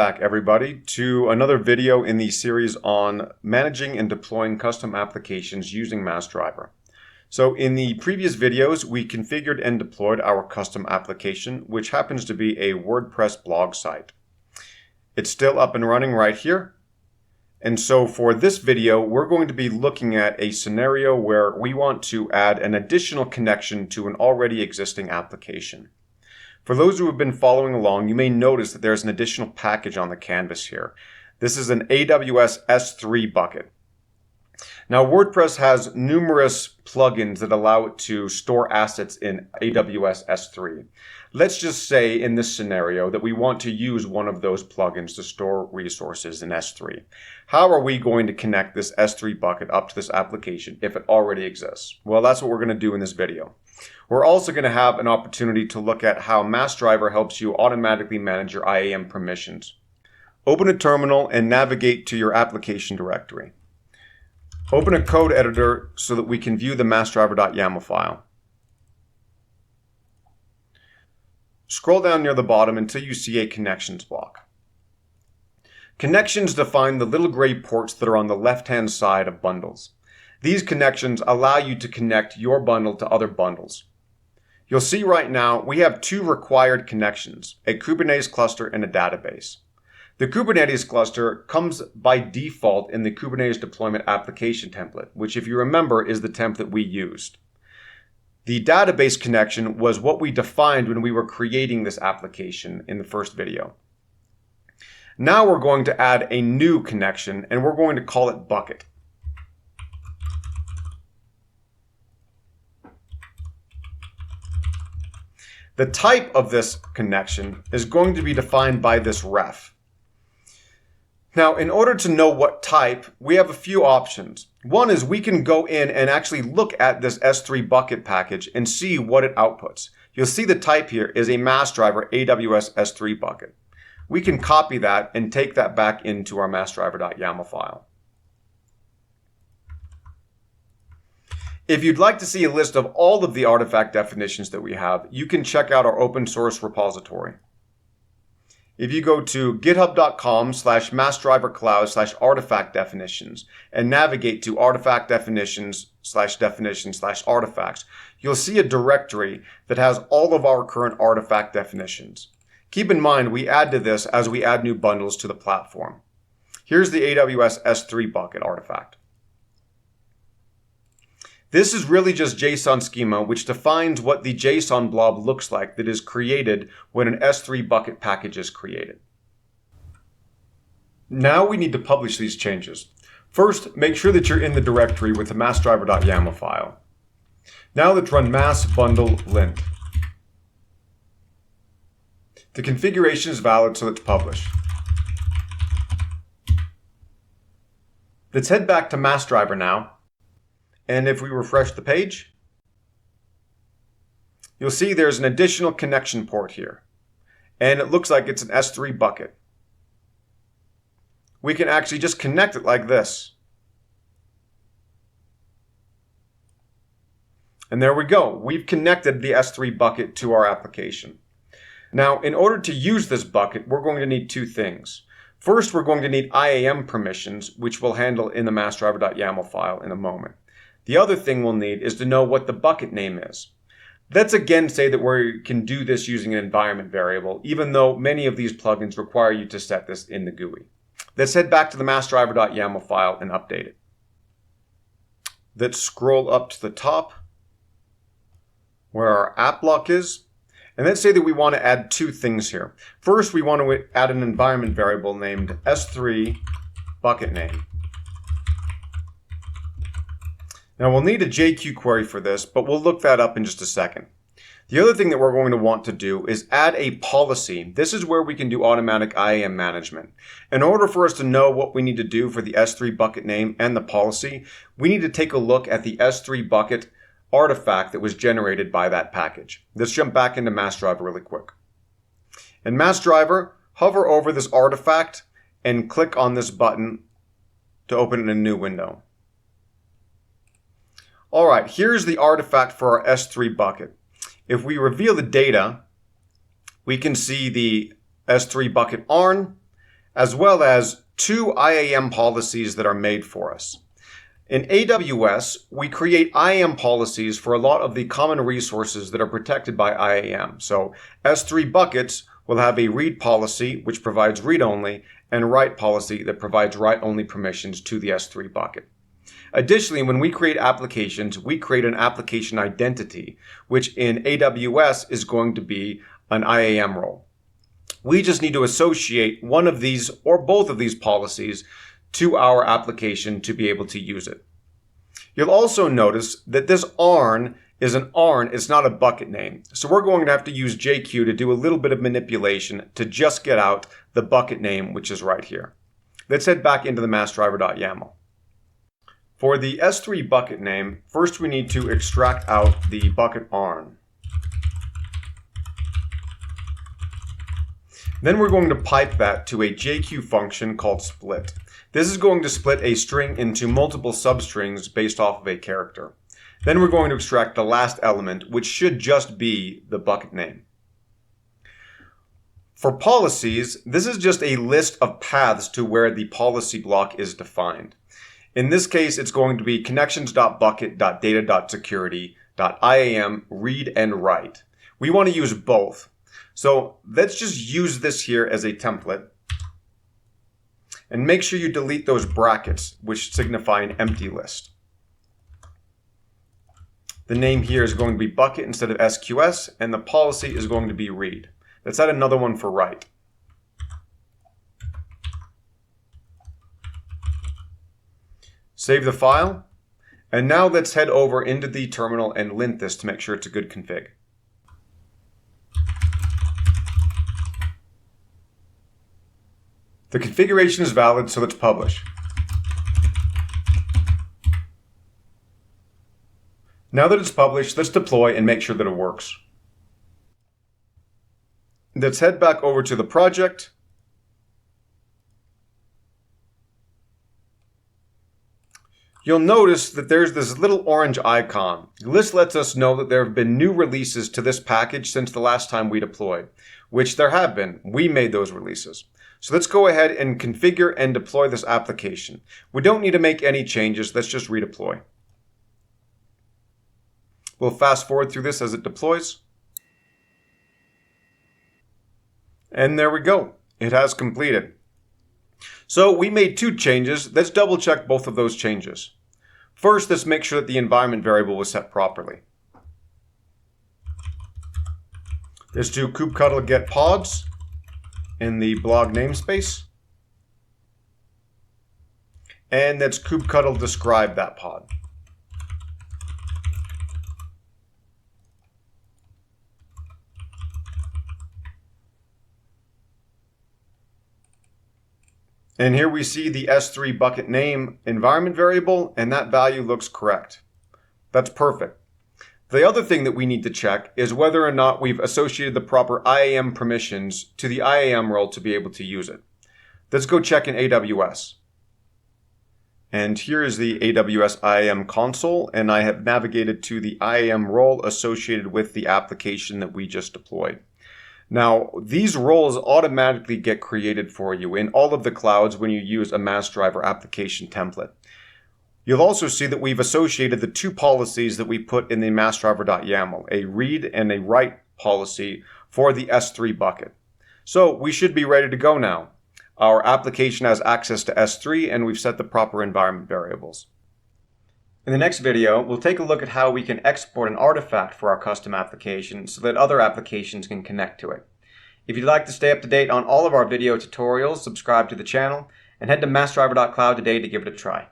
Back everybody to another video in the series on managing and deploying custom applications using Massdriver. So in the previous videos, we configured and deployed our custom application, which happens to be a WordPress blog site. It's still up and running right here. And so for this video, we're going to be looking at a scenario where we want to add an additional connection to an already existing application. For those who have been following along, you may notice that there's an additional package on the canvas here. This is an AWS S3 bucket. Now, WordPress has numerous plugins that allow it to store assets in AWS S3. Let's just say in this scenario that we want to use one of those plugins to store resources in S3. How are we going to connect this S3 bucket up to this application if it already exists? Well, that's what we're going to do in this video. We're also going to have an opportunity to look at how Massdriver helps you automatically manage your IAM permissions. Open a terminal and navigate to your application directory. Open a code editor so that we can view the massdriver.yaml file. Scroll down near the bottom until you see a connections block. Connections define the little gray ports that are on the left-hand side of bundles. These connections allow you to connect your bundle to other bundles. You'll see right now we have two required connections, a Kubernetes cluster and a database. The Kubernetes cluster comes by default in the Kubernetes deployment application template, which if you remember is the template we used. The database connection was what we defined when we were creating this application in the first video. Now we're going to add a new connection and we're going to call it bucket. The type of this connection is going to be defined by this ref. Now, in order to know what type, we have a few options. One is we can go in and actually look at this S3 bucket package and see what it outputs. You'll see the type here is a Massdriver AWS S3 bucket. We can copy that and take that back into our massdriver.yaml file. If you'd like to see a list of all of the artifact definitions that we have, you can check out our open source repository. If you go to github.com/massdrivercloud/artifact definitions and navigate to artifact definitions/definitions/artifacts, you'll see a directory that has all of our current artifact definitions. Keep in mind, we add to this as we add new bundles to the platform. Here's the AWS S3 bucket artifact. This is really just JSON schema, which defines what the JSON blob looks like that is created when an S3 bucket package is created. Now we need to publish these changes. First, make sure that you're in the directory with the massdriver.yaml file. Now let's run mass bundle lint. The configuration is valid, so let's publish. Let's head back to Massdriver now. And if we refresh the page, you'll see there's an additional connection port here. And it looks like it's an S3 bucket. We can actually just connect it like this. And there we go. We've connected the S3 bucket to our application. Now, in order to use this bucket, we're going to need two things. First, we're going to need IAM permissions, which we'll handle in the massdriver.yaml file in a moment. The other thing we'll need is to know what the bucket name is. Let's again say that we can do this using an environment variable, even though many of these plugins require you to set this in the GUI. Let's head back to the massdriver.yaml file and update it. Let's scroll up to the top where our app block is. And let's say that we want to add two things here. First, we want to add an environment variable named S3 bucket name. Now we'll need a JQ query for this, but we'll look that up in just a second. The other thing that we're going to want to do is add a policy. This is where we can do automatic IAM management. In order for us to know what we need to do for the S3 bucket name and the policy, we need to take a look at the S3 bucket artifact that was generated by that package. Let's jump back into Massdriver really quick. In Massdriver, hover over this artifact and click on this button to open in a new window. All right, here's the artifact for our S3 bucket. If we reveal the data, we can see the S3 bucket ARN as well as 2 IAM policies that are made for us. In AWS, we create IAM policies for a lot of the common resources that are protected by IAM. So S3 buckets will have a read policy, which provides read-only, and write policy that provides write-only permissions to the S3 bucket. Additionally, when we create applications, we create an application identity, which in AWS is going to be an IAM role. We just need to associate one of these or both of these policies to our application to be able to use it. You'll also notice that this ARN is an ARN, it's not a bucket name. So we're going to have to use JQ to do a little bit of manipulation to just get out the bucket name, which is right here. Let's head back into the Massdriver.yaml. For the S3 bucket name, first we need to extract out the bucket ARN. Then we're going to pipe that to a JQ function called split. This is going to split a string into multiple substrings based off of a character. Then we're going to extract the last element, which should just be the bucket name. For policies, this is just a list of paths to where the policy block is defined. In this case, it's going to be connections.bucket.data.security.iam read and write. We want to use both. So let's just use this here as a template. And make sure you delete those brackets, which signify an empty list. The name here is going to be bucket instead of SQS, and the policy is going to be read. Let's add another one for write. Save the file, and now let's head over into the terminal and lint this to make sure it's a good config. The configuration is valid, so let's publish. Now that it's published, let's deploy and make sure that it works. Let's head back over to the project. You'll notice that there's this little orange icon. This lets us know that there have been new releases to this package since the last time we deployed, which there have been. We made those releases. So let's go ahead and configure and deploy this application. We don't need to make any changes. Let's just redeploy. We'll fast forward through this as it deploys. And there we go. It has completed. So we made 2 changes. Let's double check both of those changes. First, let's make sure that the environment variable was set properly. Let's do kubectl get pods in the blog namespace. And let's kubectl describe that pod. And here we see the S3 bucket name environment variable, and that value looks correct. That's perfect. The other thing that we need to check is whether or not we've associated the proper IAM permissions to the IAM role to be able to use it. Let's go check in AWS. And here is the AWS IAM console, and I have navigated to the IAM role associated with the application that we just deployed. Now, these roles automatically get created for you in all of the clouds when you use a Massdriver application template. You'll also see that we've associated the 2 policies that we put in the Massdriver.yaml, a read and a write policy for the S3 bucket. So we should be ready to go now. Our application has access to S3 and we've set the proper environment variables. In the next video, we'll take a look at how we can export an artifact for our custom application so that other applications can connect to it. If you'd like to stay up to date on all of our video tutorials, subscribe to the channel and head to massdriver.cloud today to give it a try.